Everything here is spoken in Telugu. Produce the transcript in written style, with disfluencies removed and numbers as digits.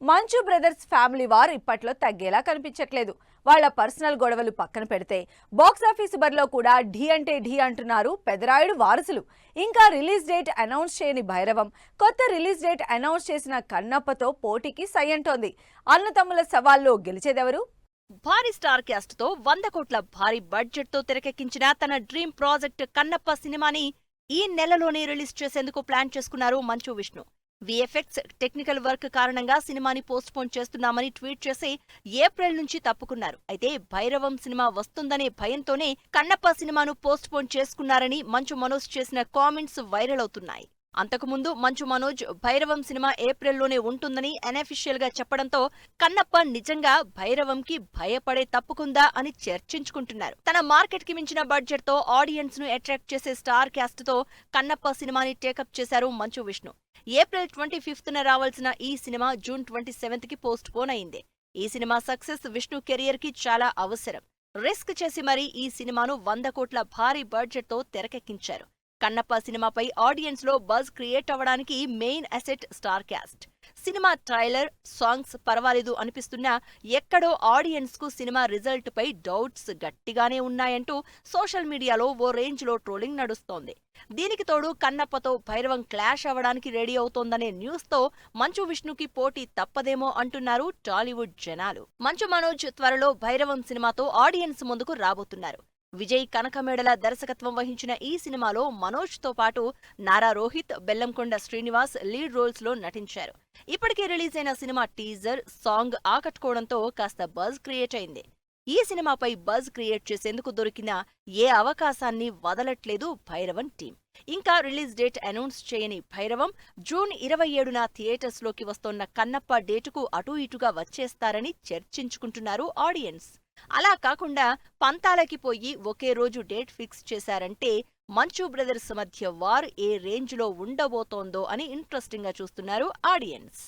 మంచు బ్రదర్స్ ఫ్యామిలీ వార్ ఇప్పట్లో తగ్గేలా కనిపించట్లేదు. వాళ్ళ పర్సనల్ గొడవలు పక్కన పెడితే బాక్సాఫీస్ బరిలో కూడా ఢీ అంటే ఢీ అంటున్నారు పెదరాయుడు వారసులు. ఇంకా రిలీజ్ డేట్ అనౌన్స్ చేయని భైరవం, కొత్త రిలీజ్ డేట్ అనౌన్స్ చేసిన కన్నప్పతో పోటీకి సై అంటోంది. అన్నతమ్ముల సవాల్లో గెలిచేదెవరు? భారీ స్టార్ క్యాస్ట్ తో 100 కోట్ల భారీ బడ్జెట్ తో తెరకెక్కించిన తన డ్రీమ్ ప్రాజెక్ట్ కన్నప్ప సినిమాని ఈ నెలలోనే రిలీజ్ చేసేందుకు ప్లాన్ చేసుకున్నారు Manchu Vishnu. VFX technical work కారణంగా సినిమాని పోస్ట్ పోన్ చేస్తున్నామని ట్వీట్ చేసి ఏప్రిల్ నుంచి తప్పుకున్నారు. అయితే భైరవం సినిమా వస్తుందనే భయంతోనే కన్నప్ప సినిమాను పోస్ట్ పోన్ చేసుకున్నారని మంచు మనోజ్ చేసిన కామెంట్స్ వైరల్ అవుతున్నాయి. అంతకుముందు మంచు మనోజ్ భైరవం సినిమా ఏప్రిల్లోనే ఉంటుందని అనఫిషియల్ గా చెప్పడంతో కన్నప్ప నిజంగా భైరవంకి భయపడే తప్పుకుందా అని చర్చించుకుంటున్నారు. తన మార్కెట్ కి మించిన బడ్జెట్ తో ఆడియన్స్ ను అట్రాక్ట్ చేసే స్టార్ క్యాస్ట్ తో కన్నప్ప సినిమాని టేకప్ చేశారు మంచు విష్ణు. ఏప్రిల్ 25న రావాల్సిన ఈ సినిమా జూన్ 27 కి పోస్ట్ పోన్ అయింది. ఈ సినిమా సక్సెస్ విష్ణు కెరియర్ కి చాలా అవసరం. రిస్క్ చేసి మరీ ఈ సినిమాను 100 కోట్ల భారీ బడ్జెట్ తో తెరకెక్కించారు. కన్నప్ప సినిమాపై ఆడియన్స్ లో బజ్ క్రియేట్ అవ్వడానికి main asset star cast. Cinema trailer, songs పర్వాలేదు అనిపిస్తున్నా ఎక్కడో ఆడియన్స్ కు సినిమా రిజల్ట్ పై డౌట్స్ గట్టిగానే ఉన్నాయంటూ సోషల్ మీడియాలో ఓ రేంజ్ లో ట్రోలింగ్ నడుస్తోంది. దీనికి తోడు కన్నప్పతో భైరవం క్లాష్ అవ్వడానికి రెడీ అవుతోందనే న్యూస్ తో మంచు విష్ణుకి పోటీ తప్పదేమో అంటున్నారు టాలీవుడ్ జనాలు. మంచు మనోజ్ త్వరలో భైరవం సినిమాతో ఆడియన్స్ ముందుకు రాబోతున్నారు. విజయ్ కనకమేడల దర్శకత్వం వహించిన ఈ సినిమాలో మనోజ్ తో పాటు నారా రోహిత్, బెల్లంకొండ శ్రీనివాస్ లీడ్ రోల్స్ లో నటించారు. ఇప్పటికే రిలీజ్ అయిన సినిమా టీజర్, సాంగ్ ఆకట్టుకోవడంతో కాస్త బజ్ క్రియేట్ అయింది. ఈ సినిమాపై బజ్ క్రియేట్ చేసేందుకు దొరికిన ఏ అవకాశాన్ని వదలట్లేదు భైరవన్ టీం. ఇంకా రిలీజ్ డేట్ అనౌన్స్ చేయని భైరవం జూన్ 27న థియేటర్స్ లోకి వస్తోన్న కన్నప్ప డేటుకు అటూ ఇటుగా వచ్చేస్తారని చర్చించుకుంటున్నారు ఆడియన్స్. అలా కాకుండా పంతాలకి పోయి ఒకే రోజు డేట్ ఫిక్స్ చేశారంటే మంచు బ్రదర్స్ మధ్య వార్ ఏ రేంజ్ లో ఉండబోతోందో అని ఇంట్రెస్టింగ్ గా చూస్తున్నారు ఆడియన్స్.